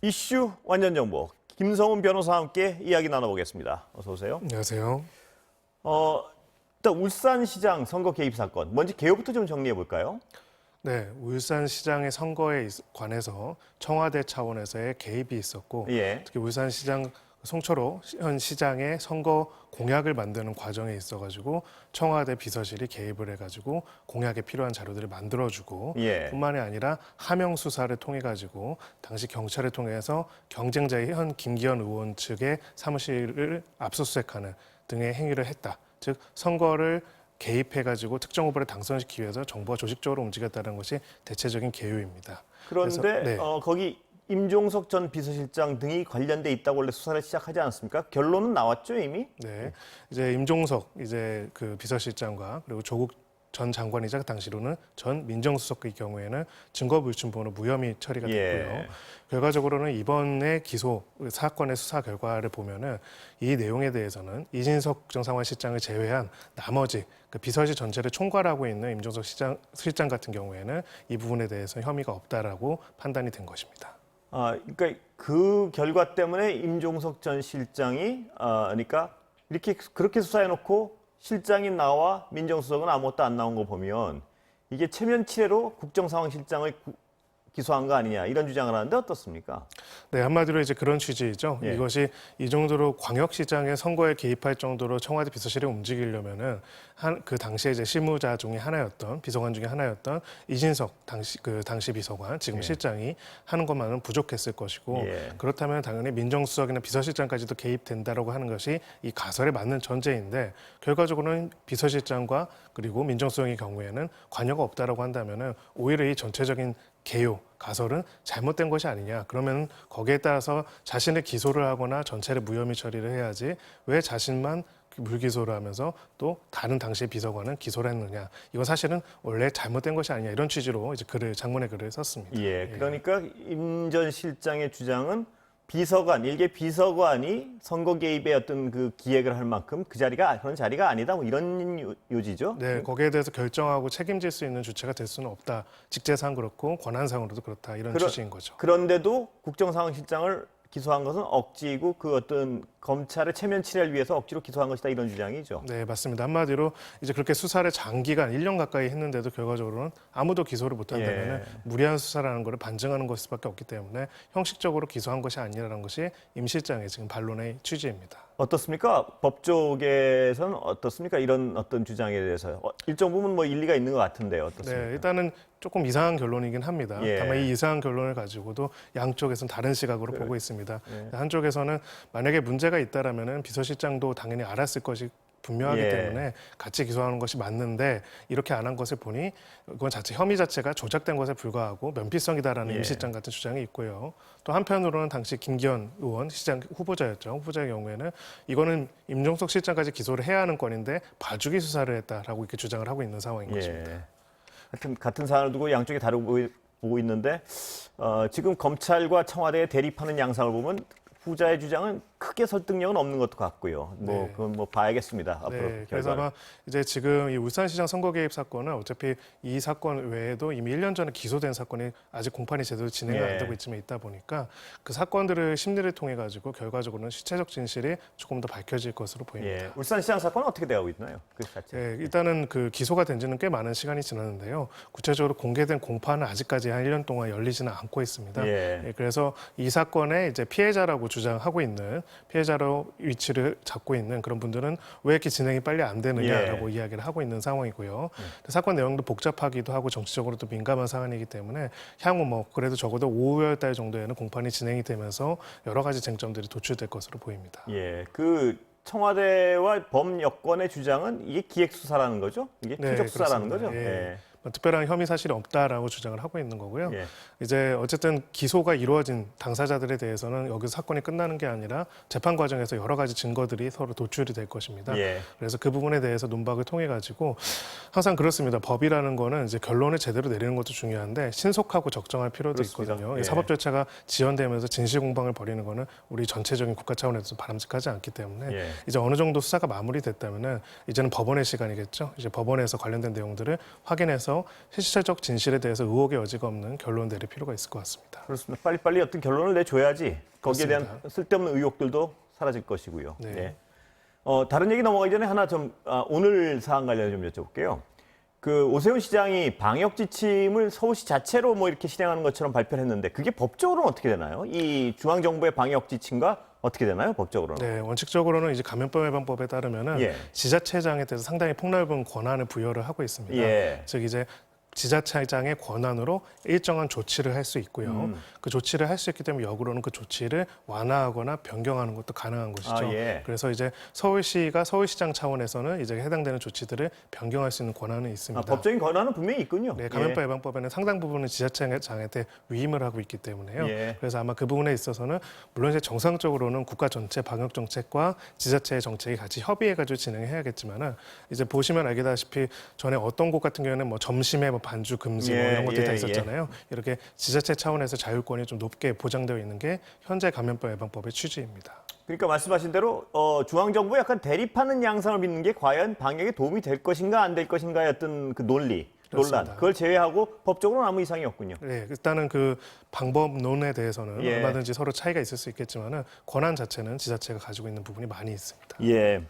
이슈 완전 정보 김성훈 변호사와 함께 이야기 나눠보겠습니다. 어서 오세요. 안녕하세요. 일단 울산시장 선거 개입 사건 먼저 개요부터 좀 정리해 볼까요? 네, 울산시장의 선거에 관해서 청와대 차원에서의 개입이 있었고, 예. 특히 울산시장 송철호 현 시장의 선거 공약을 만드는 과정에 있어가지고 청와대 비서실이 개입을 해가지고 공약에 필요한 자료들을 만들어주고, 예. 뿐만이 아니라 하명 수사를 통해 가지고 당시 경찰을 통해서 경쟁자의 현 김기현 의원 측의 사무실을 압수수색하는 등의 행위를 했다. 즉 선거를 개입해가지고 특정 후보를 당선시키기 위해서 정부가 조직적으로 움직였다는 것이 대체적인 개요입니다. 그런데 그래서, 네. 거기 임종석 전 비서실장 등이 관련돼 있다고 원래 수사를 시작하지 않았습니까? 결론은 나왔죠 이미? 네, 이제 임종석 그 비서실장과 그리고 조국 전 장관이자 당시로는 전 민정수석의 경우에는 증거불충분으로 무혐의 처리가 됐고요. 예. 결과적으로는 이번에 기소 사건의 수사 결과를 보면은 이 내용에 대해서는 이진석 국정상황실장을 제외한 나머지 그 비서실 전체를 총괄하고 있는 임종석 실장 같은 경우에는 이 부분에 대해서 혐의가 없다라고 판단이 된 것입니다. 그러니까 그 결과 때문에 임종석 전 실장이 그러니까 이렇게 그렇게 수사해놓고 실장이 나와 민정수석은 아무것도 안 나온 거 보면 이게 체면치레로 국정상황실장을 기소한 거 아니냐 이런 주장을 하는데 어떻습니까? 네, 한마디로 이제 그런 취지이죠. 예. 이것이 이 정도로 광역시장의 선거에 개입할 정도로 청와대 비서실이 움직이려면은 그 당시에 이제 실무자 중에 하나였던 비서관 중에 하나였던 이진석 당시 비서관 지금 예. 실장이 하는 것만은 부족했을 것이고 예. 그렇다면 당연히 민정수석이나 비서실장까지도 개입된다라고 하는 것이 이 가설에 맞는 전제인데 결과적으로는 비서실장과 그리고 민정수석의 경우에는 관여가 없다라고 한다면은 오히려 이 전체적인 개요, 가설은 잘못된 것이 아니냐. 그러면 거기에 따라서 자신을 기소를 하거나 전체를 무혐의 처리를 해야지 왜 자신만 불기소를 하면서 또 다른 당시의 비서관은 기소를 했느냐. 이건 사실은 원래 잘못된 것이 아니냐. 이런 취지로 이제 장문의 글을 썼습니다. 예, 그러니까 임 전 실장의 주장은 일개 비서관이 선거 개입의 어떤 그 기획을 할 만큼 그런 자리가 아니다. 뭐 이런 요지죠. 네, 거기에 대해서 결정하고 책임질 수 있는 주체가 될 수는 없다. 직제상 그렇고 권한상으로도 그렇다. 이런 취지인 거죠. 그런데도 국정상황실장을 기소한 것은 억지이고 그 어떤 검찰의 체면 칠해를 위해서 억지로 기소한 것이다 이런 주장이죠. 네, 맞습니다. 한마디로 이제 그렇게 수사를 장기간 1년 가까이 했는데도 결과적으로는 아무도 기소를 못한다면 무리한 수사라는 것을 반증하는 것일 수밖에 없기 때문에 형식적으로 기소한 것이 아니라는 것이 임 실장의 지금 반론의 취지입니다. 어떻습니까? 법 쪽에서는 어떻습니까? 이런 어떤 주장에 대해서 일정 부분 뭐 일리가 있는 것 같은데요. 어떻습니까? 네, 일단은 조금 이상한 결론이긴 합니다. 예. 다만 이 이상한 결론을 가지고도 양쪽에서는 다른 시각으로 보고 있습니다. 한쪽에서는 만약에 문제가 있다라면은 비서실장도 당연히 알았을 것이 분명하기 예. 때문에 같이 기소하는 것이 맞는데 이렇게 안 한 것을 보니 그건 혐의 자체가 조작된 것에 불과하고 면피성이다라는 임 실장 같은 주장이 있고요. 또 한편으로는 당시 김기현 의원 시장 후보자였죠. 후보자의 경우에는 이거는 임종석 실장까지 기소를 해야 하는 건인데 봐주기 수사를 했다라고 이렇게 주장을 하고 있는 상황인 것입니다. 하여튼 같은 사안을 두고 양쪽이 다르고 보고 있는데 지금 검찰과 청와대에 대립하는 양상을 보면 후자의 주장은 크게 설득력은 없는 것도 같고요. 뭐 그건 뭐 봐야겠습니다. 앞으로 네, 그래서 아마 이제 지금 이 울산시장 선거 개입 사건은 어차피 이 사건 외에도 이미 1년 전에 기소된 사건이 아직 공판이 제대로 진행이 안 되고 있다 보니까 그 사건들을 심리를 통해 가지고 결과적으로는 실체적 진실이 조금 더 밝혀질 것으로 보입니다. 울산시장 사건은 어떻게 되고 있나요? 그 자체. 네, 일단은 그 기소가 된 지는 꽤 많은 시간이 지났는데요. 구체적으로 공개된 공판은 아직까지 한 1년 동안 열리지는 않고 있습니다. 그래서 이 사건의 이제 피해자라고 주장하고 있는 피해자로 위치를 잡고 있는 그런 분들은 왜 이렇게 진행이 빨리 안 되느냐라고 이야기를 하고 있는 상황이고요. 사건 내용도 복잡하기도 하고 정치적으로도 민감한 사안이기 때문에 향후 뭐 그래도 적어도 5월 달 정도에는 공판이 진행이 되면서 여러 가지 쟁점들이 도출될 것으로 보입니다. 그 청와대와 범여권의 주장은 이게 기획 수사라는 거죠? 이게 추적 수사라는 거죠? 특별한 혐의 사실이 없다라고 주장을 하고 있는 거고요. 이제 어쨌든 기소가 이루어진 당사자들에 대해서는 여기서 사건이 끝나는 게 아니라 재판 과정에서 여러 가지 증거들이 서로 도출이 될 것입니다. 그래서 그 부분에 대해서 논박을 통해 가지고 항상 그렇습니다. 법이라는 거는 이제 결론을 제대로 내리는 것도 중요한데 신속하고 적정할 필요도 있거든요. 사법 절차가 지연되면서 진실 공방을 벌이는 거는 우리 전체적인 국가 차원에서 바람직하지 않기 때문에 이제 어느 정도 수사가 마무리됐다면은 이제는 법원의 시간이겠죠. 이제 법원에서 관련된 내용들을 확인해서 해서 실질적 진실에 대해서 의혹의 여지가 없는 결론 내릴 필요가 있을 것 같습니다. 그렇습니다. 빨리빨리 어떤 결론을 내줘야지 거기에 대한 그렇습니다. 쓸데없는 의혹들도 사라질 것이고요. 네. 네. 다른 얘기 넘어가기 전에 하나 좀 오늘 사안 관련해 좀 여쭤볼게요. 그 오세훈 시장이 방역 지침을 서울시 자체로 뭐 이렇게 실행하는 것처럼 발표를 했는데 그게 법적으로는 어떻게 되나요? 이 중앙 정부의 방역 지침과 어떻게 되나요? 법적으로는? 네, 원칙적으로는 이제 감염병 예방법에 따르면은 예. 지자체장에 대해서 상당히 폭넓은 권한을 부여를 하고 있습니다. 예. 즉 이제 지자체장의 권한으로 일정한 조치를 할 수 있고요. 그 조치를 할 수 있기 때문에 역으로는 그 조치를 완화하거나 변경하는 것도 가능한 것이죠. 예. 그래서 이제 서울시가 서울시장 차원에서는 이제 해당되는 조치들을 변경할 수 있는 권한은 있습니다. 법적인 권한은 분명히 있군요. 네, 감염병 예방법에는 상당 부분은 지자체장한테 위임을 하고 있기 때문에요. 예. 그래서 아마 그 부분에 있어서는 물론 이제 정상적으로는 국가 전체 방역 정책과 지자체의 정책이 같이 협의해가지고 진행해야겠지만은 이제 보시면 알다시피 전에 어떤 곳 같은 경우에는 뭐 점심에 뭐 반주 금지 뭐 예, 이런 것들이 다 예, 있었잖아요. 이렇게 지자체 차원에서 자율권이 좀 높게 보장되어 있는 게 현재 감염병 예방법의 취지입니다. 그러니까 말씀하신 대로 중앙정부 약간 대립하는 양상을 믿는 게 과연 방역에 도움이 될 것인가 안 될 것인가의 어떤 그 논란, 그렇습니다. 그걸 제외하고 법적으로는 아무 이상이 없군요. 네, 일단은 그 방법론에 대해서는 예. 얼마든지 서로 차이가 있을 수 있겠지만은 권한 자체는 지자체가 가지고 있는 부분이 많이 있습니다. 예.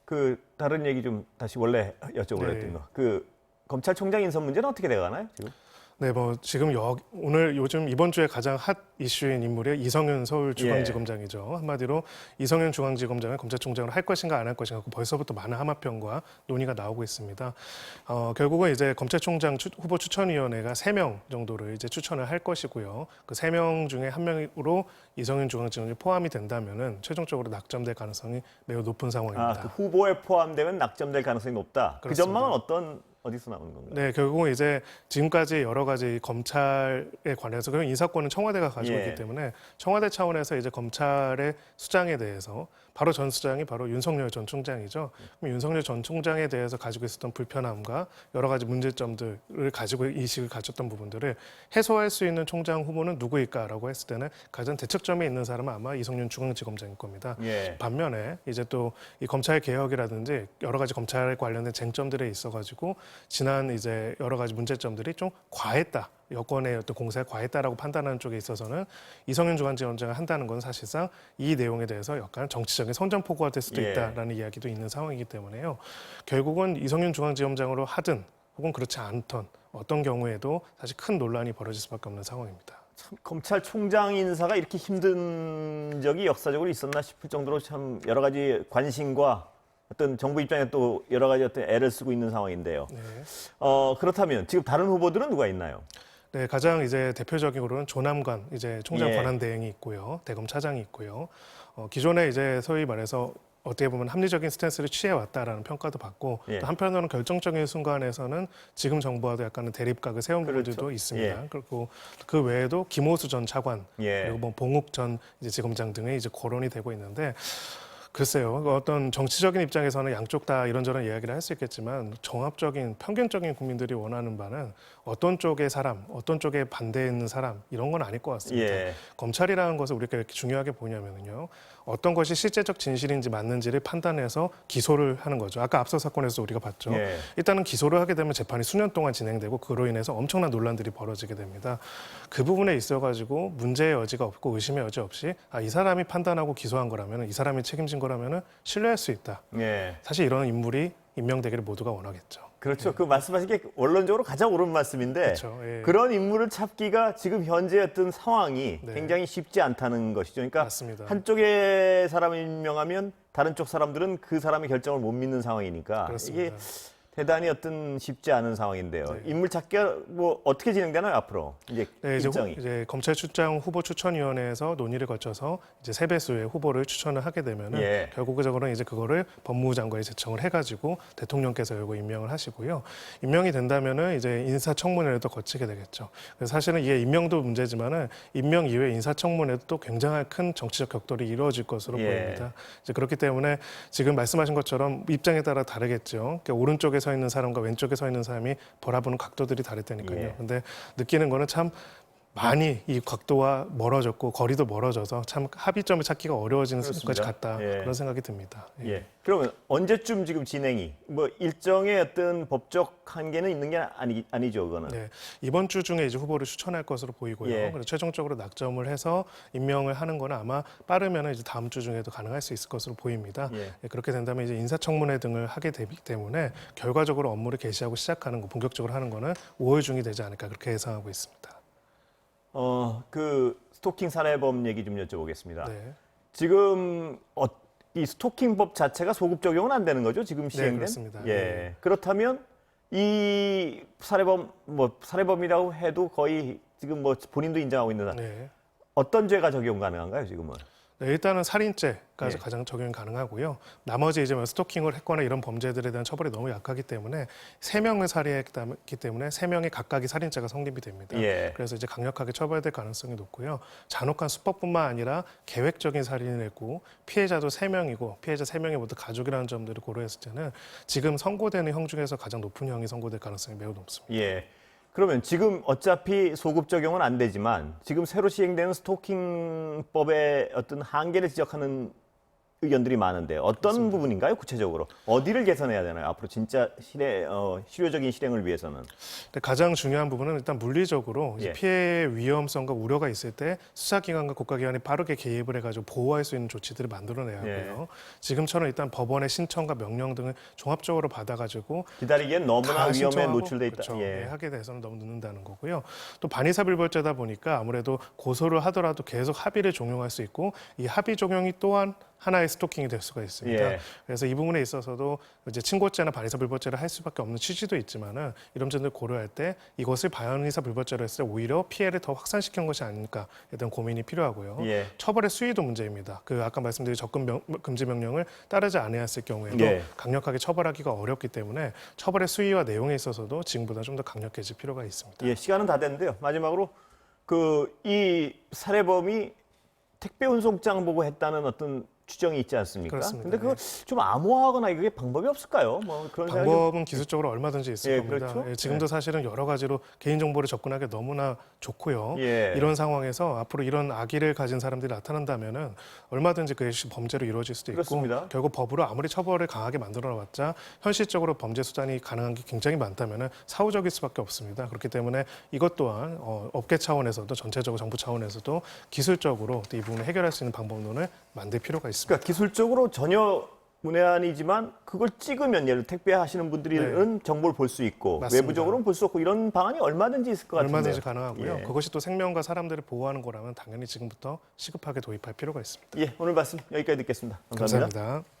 그 다른 얘기 좀 다시 원래 여쭤보려 네. 했던 거. 그 검찰총장 인선 문제는 어떻게 돼가나요 지금? 네, 뭐 지금 오늘 요즘 이번 주에 가장 핫 이슈인 인물이 이성윤 서울중앙지검장이죠. 한마디로 이성윤 중앙지검장을 검찰총장으로 할 것인가 안 할 것인가 벌써부터 많은 함합평과 논의가 나오고 있습니다. 결국은 이제 검찰총장 후보 추천위원회가 3명 정도를 이제 추천을 할 것이고요. 그 3명 중에 1명으로 이성윤 중앙지검장이 포함이 된다면은 최종적으로 낙점될 가능성이 매우 높은 상황입니다. 그 후보에 포함되면 낙점될 가능성이 높다. 그 그렇습니다. 전망은 어디서 나오는 건가요? 네, 결국은 이제 지금까지 여러 가지 검찰에 관해서 그런 인사권은 청와대가 가지고 예. 있기 때문에 청와대 차원에서 이제 검찰의 수장에 대해서 바로 전 수장이 바로 윤석열 전 총장이죠. 그럼 윤석열 전 총장에 대해서 가지고 있었던 불편함과 여러 가지 문제점들을 가지고 인식을 가졌던 부분들을 해소할 수 있는 총장 후보는 누구일까라고 했을 때는 가장 대척점에 있는 사람은 아마 이성윤 중앙지검장일 겁니다. 예. 반면에 이제 또 이 검찰 개혁이라든지 여러 가지 검찰에 관련된 쟁점들에 있어가지고 지난 이제 여러 가지 문제점들이 좀 과했다. 여권의 어떤 공세가 과했다라고 판단하는 쪽에 있어서는 이성윤 중앙지검장을 한다는 건 사실상 이 내용에 대해서 약간 정치적인 선전포고가 될 수도 예. 있다라는 이야기도 있는 상황이기 때문에요. 결국은 이성윤 중앙지검장으로 하든 혹은 그렇지 않던 어떤 경우에도 사실 큰 논란이 벌어질 수밖에 없는 상황입니다. 참 검찰총장 인사가 이렇게 힘든 적이 역사적으로 있었나 싶을 정도로 참 여러 가지 관심과 어떤 정부 입장에 또 여러 가지 어떤 애를 쓰고 있는 상황인데요. 네. 그렇다면 지금 다른 후보들은 누가 있나요? 네, 가장 이제 대표적으로는 조남관 이제 총장 예. 권한 대행이 있고요, 대검 차장이 있고요. 기존에 이제 소위 말해서 어떻게 보면 합리적인 스탠스를 취해왔다라는 평가도 받고 예. 또 한편으로는 결정적인 순간에서는 지금 정부와도 약간의 대립각을 세운 부분들도 그렇죠. 있습니다. 예. 그리고 그 외에도 김호수 전 차관 예. 그리고 뭐 봉욱 전 이제 지검장 등의 이제 거론이 되고 있는데. 글쎄요. 어떤 정치적인 입장에서는 양쪽 다 이런저런 이야기를 할 수 있겠지만 종합적인 평균적인 국민들이 원하는 바는 어떤 쪽의 사람, 어떤 쪽에 반대에 있는 사람 이런 건 아닐 것 같습니다. 예. 검찰이라는 것을 우리가 이렇게 중요하게 보냐면요. 어떤 것이 실제적 진실인지 맞는지를 판단해서 기소를 하는 거죠. 아까 앞서 사건에서 우리가 봤죠. 예. 일단은 기소를 하게 되면 재판이 수년 동안 진행되고 그로 인해서 엄청난 논란들이 벌어지게 됩니다. 그 부분에 있어가지고 문제의 여지가 없고 의심의 여지 없이 이 사람이 판단하고 기소한 거라면 이 사람이 책임진 거라면 신뢰할 수 있다. 예. 사실 이런 인물이 임명되기를 모두가 원하겠죠. 그렇죠. 그 말씀하신 게 원론적으로 가장 옳은 말씀인데 그렇죠. 예. 그런 인물을 찾기가 지금 현재 어떤 상황이 네. 굉장히 쉽지 않다는 것이죠. 그러니까 맞습니다. 한쪽의 사람을 임명하면 다른 쪽 사람들은 그 사람의 결정을 못 믿는 상황이니까 그렇습니다. 이게 대단히 어떤 쉽지 않은 상황인데요. 네. 인물 찾기가 뭐 어떻게 진행되나요 앞으로 이제 네, 일정이? 이제 검찰출장 후보 추천위원회에서 논의를 거쳐서 이제 3배수의 후보를 추천을 하게 되면은 예. 결국적으로는 이제 그거를 법무부 장관이 제청을 해가지고 대통령께서 이거 임명을 하시고요. 임명이 된다면은 이제 인사청문회를 또 거치게 되겠죠. 그래서 사실은 이게 임명도 문제지만은 임명 이후에 인사청문회도 또 굉장히 큰 정치적 격돌이 이루어질 것으로 예. 보입니다. 이제 그렇기 때문에 지금 말씀하신 것처럼 입장에 따라 다르겠죠. 그러니까 오른쪽에 서 있는 사람과 왼쪽에 서 있는 사람이 바라보는 각도들이 다를 테니까요. 예. 근데 느끼는 거는 참 많이 이 각도와 멀어졌고 거리도 멀어져서 참 합의점을 찾기가 어려워지는 수준까지 그렇습니다. 갔다 예. 그런 생각이 듭니다. 예. 예. 그러면 언제쯤 지금 진행이 뭐 일정의 어떤 법적 한계는 있는 게 아니죠, 그거는. 네, 이번 주 중에 이제 후보를 추천할 것으로 보이고요. 예. 그래서 최종적으로 낙점을 해서 임명을 하는 거는 아마 빠르면 이제 다음 주 중에도 가능할 수 있을 것으로 보입니다. 예. 예, 그렇게 된다면 이제 인사청문회 등을 하게 되기 때문에 결과적으로 업무를 개시하고 시작하는 거, 본격적으로 하는 거는 5월 중이 되지 않을까 그렇게 예상하고 있습니다. 그 스토킹 살해범 얘기 좀 여쭤보겠습니다. 네, 지금 이 스토킹법 자체가 소급 적용은 안 되는 거죠? 지금 시행된? 그렇습니다. 예. 예. 그렇다면 이 살해범이라고 해도 거의 지금 뭐 본인도 인정하고 있는 네. 어떤 죄가 적용 가능한가요, 지금은? 네, 일단은 살인죄가 예. 가장 적용이 가능하고요. 나머지 이제 뭐 스토킹을 했거나 이런 범죄들에 대한 처벌이 너무 약하기 때문에 3명을 살해했기 때문에 3명이 각각이 살인죄가 성립이 됩니다. 예. 그래서 이제 강력하게 처벌될 가능성이 높고요. 잔혹한 수법뿐만 아니라 계획적인 살인을 했고 피해자도 3명이고 피해자 3명이 모두 가족이라는 점들을 고려했을 때는 지금 선고되는 형 중에서 가장 높은 형이 선고될 가능성이 매우 높습니다. 예. 그러면 지금 어차피 소급 적용은 안 되지만 지금 새로 시행되는 스토킹법의 어떤 한계를 지적하는 의견들이 많은데 어떤 부분인가요, 구체적으로? 어디를 개선해야 되나요? 앞으로 진짜 실효적인 실행을 위해서는. 근데 가장 중요한 부분은 일단 물리적으로 이제 예. 피해의 위험성과 우려가 있을 때 수사기관과 국가기관이 빠르게 개입을 해가지고 보호할 수 있는 조치들을 만들어내야 하고요. 지금처럼 일단 법원의 신청과 명령 등을 종합적으로 받아가지고 기다리기엔 너무나 다 위험에 신청하고, 노출돼 있다. 그렇죠. 예. 예, 하게 돼서는 너무 늦는다는 거고요. 또 반의사불벌죄다 보니까 아무래도 고소를 하더라도 계속 합의를 종용할 수 있고 이 합의 종용이 또한 하나의 스토킹이 될 수가 있습니다. 예. 그래서 이 부분에 있어서도 이제 친고죄나 반의사불벌죄를 할 수밖에 없는 취지도 있지만은 이런 점들 고려할 때 이것을 반의사불벌죄로 했을 때 오히려 피해를 더 확산시키는 것이 아닐까에 대한 고민이 필요하고요. 예. 처벌의 수위도 문제입니다. 그 아까 말씀드린 접근 금지 명령을 따르지 않았을 경우에도 예. 강력하게 처벌하기가 어렵기 때문에 처벌의 수위와 내용에 있어서도 지금보다 좀 더 강력해질 필요가 있습니다. 예, 시간은 다 됐는데요. 마지막으로 이 살해범이 택배 운송장 보고 했다는 어떤 추정이 있지 않습니까? 그렇습니다. 근데 그거 좀 암호화하거나 이게 방법이 없을까요? 뭐 그런 생각이 방법은 기술적으로 얼마든지 있을 예, 겁니다. 그렇죠. 예, 지금도 사실은 여러 가지로 개인정보를 접근하기 너무나 좋고요. 예. 이런 상황에서 앞으로 이런 악의를 가진 사람들이 나타난다면은 얼마든지 그것이 범죄로 이루어질 수도 있고 그렇습니다. 결국 법으로 아무리 처벌을 강하게 만들어봤자 현실적으로 범죄 수단이 가능한 게 굉장히 많다면은 사후적일 수밖에 없습니다. 그렇기 때문에 이것 또한 업계 차원에서도 전체적으로 정부 차원에서도 기술적으로 이 부분을 해결할 수 있는 방법론을 만들 필요가 있습니다. 그러니까 기술적으로 전혀 문외한이지만 그걸 찍으면 예를 들어 택배 하시는 분들은 정보를 볼 수 있고 맞습니다. 외부적으로는 볼 수 없고 이런 방안이 얼마든지 있을 것 같은데요. 얼마든지 가능하고요. 예. 그것이 또 생명과 사람들을 보호하는 거라면 당연히 지금부터 시급하게 도입할 필요가 있습니다. 예, 오늘 말씀 여기까지 듣겠습니다. 감사합니다. 감사합니다.